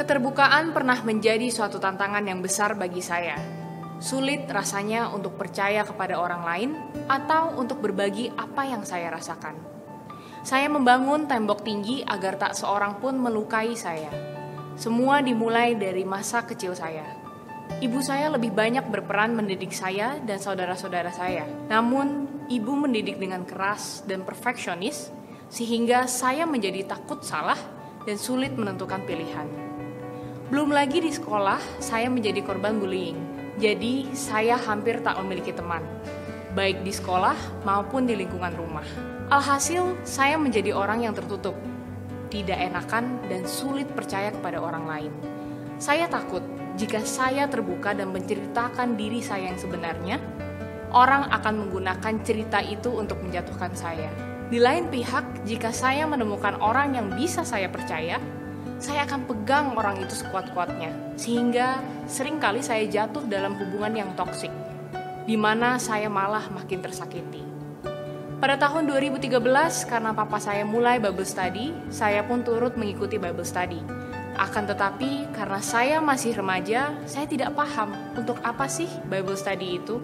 Keterbukaan pernah menjadi suatu tantangan yang besar bagi saya. Sulit rasanya untuk percaya kepada orang lain atau untuk berbagi apa yang saya rasakan. Saya membangun tembok tinggi agar tak seorang pun melukai saya. Semua dimulai dari masa kecil saya. Ibu saya lebih banyak berperan mendidik saya dan saudara-saudara saya. Namun, ibu mendidik dengan keras dan perfeksionis, sehingga saya menjadi takut salah dan sulit menentukan pilihan. Belum lagi di sekolah, saya menjadi korban bullying. Jadi, saya hampir tak memiliki teman, baik di sekolah maupun di lingkungan rumah. Alhasil, saya menjadi orang yang tertutup, tidak enakan dan sulit percaya kepada orang lain. Saya takut jika saya terbuka dan menceritakan diri saya yang sebenarnya, orang akan menggunakan cerita itu untuk menjatuhkan saya. Di lain pihak, jika saya menemukan orang yang bisa saya percaya, saya akan pegang orang itu sekuat-kuatnya, sehingga seringkali saya jatuh dalam hubungan yang toksik, di mana saya malah makin tersakiti. Pada tahun 2013, karena papa saya mulai Bible study, saya pun turut mengikuti Bible study. Akan tetapi, karena saya masih remaja, saya tidak paham untuk apa sih Bible study itu.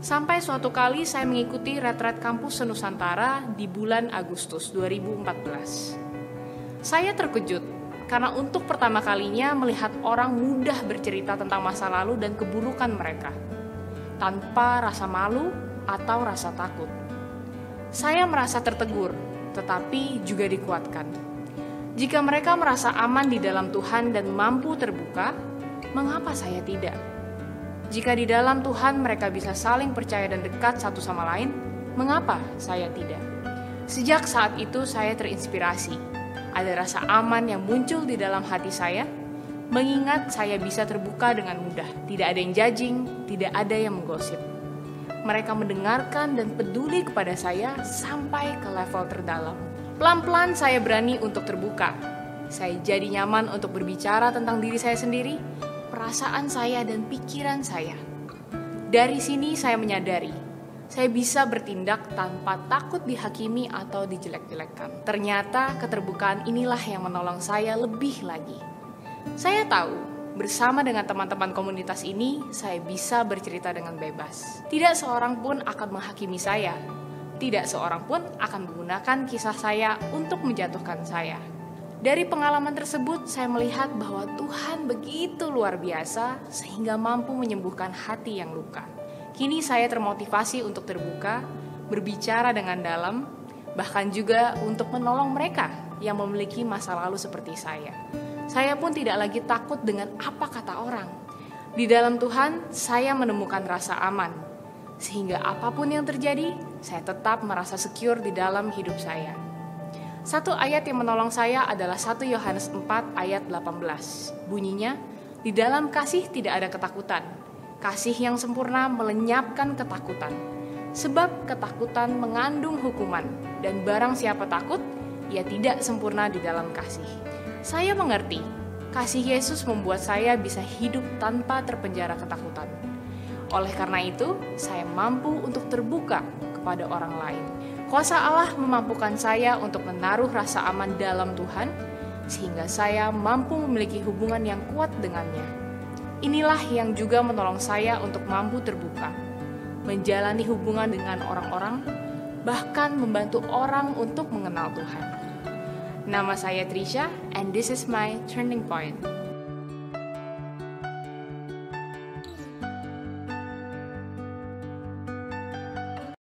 Sampai suatu kali saya mengikuti retret kampus Senusantara di bulan Agustus 2014. Saya terkejut karena untuk pertama kalinya melihat orang mudah bercerita tentang masa lalu dan keburukan mereka, tanpa rasa malu atau rasa takut. Saya merasa tertegur, tetapi juga dikuatkan. Jika mereka merasa aman di dalam Tuhan dan mampu terbuka, mengapa saya tidak? Jika di dalam Tuhan mereka bisa saling percaya dan dekat satu sama lain, mengapa saya tidak? Sejak saat itu saya terinspirasi. Ada rasa aman yang muncul di dalam hati saya, mengingat saya bisa terbuka dengan mudah. Tidak ada yang judging, tidak ada yang menggosip. Mereka mendengarkan dan peduli kepada saya sampai ke level terdalam. Pelan-pelan saya berani untuk terbuka. Saya jadi nyaman untuk berbicara tentang diri saya sendiri, perasaan saya dan pikiran saya. Dari sini saya menyadari, saya bisa bertindak tanpa takut dihakimi atau dijelek-jelekkan. Ternyata keterbukaan inilah yang menolong saya lebih lagi. Saya tahu, bersama dengan teman-teman komunitas ini, saya bisa bercerita dengan bebas. Tidak seorang pun akan menghakimi saya. Tidak seorang pun akan menggunakan kisah saya untuk menjatuhkan saya. Dari pengalaman tersebut, saya melihat bahwa Tuhan begitu luar biasa sehingga mampu menyembuhkan hati yang luka. Kini saya termotivasi untuk terbuka, berbicara dengan dalam, bahkan juga untuk menolong mereka yang memiliki masa lalu seperti saya. Saya pun tidak lagi takut dengan apa kata orang. Di dalam Tuhan, saya menemukan rasa aman, sehingga apapun yang terjadi, saya tetap merasa secure di dalam hidup saya. Satu ayat yang menolong saya adalah 1 Yohanes 4 ayat 18. Bunyinya, di dalam kasih tidak ada ketakutan. Kasih yang sempurna melenyapkan ketakutan. Sebab ketakutan mengandung hukuman, dan barang siapa takut, ia tidak sempurna di dalam kasih. Saya mengerti, kasih Yesus membuat saya bisa hidup tanpa terpenjara ketakutan. Oleh karena itu, saya mampu untuk terbuka kepada orang lain. Kuasa Allah memampukan saya untuk menaruh rasa aman dalam Tuhan, sehingga saya mampu memiliki hubungan yang kuat dengannya. Inilah yang juga menolong saya untuk mampu terbuka, menjalani hubungan dengan orang-orang, bahkan membantu orang untuk mengenal Tuhan. Nama saya Trisha, and this is my turning point.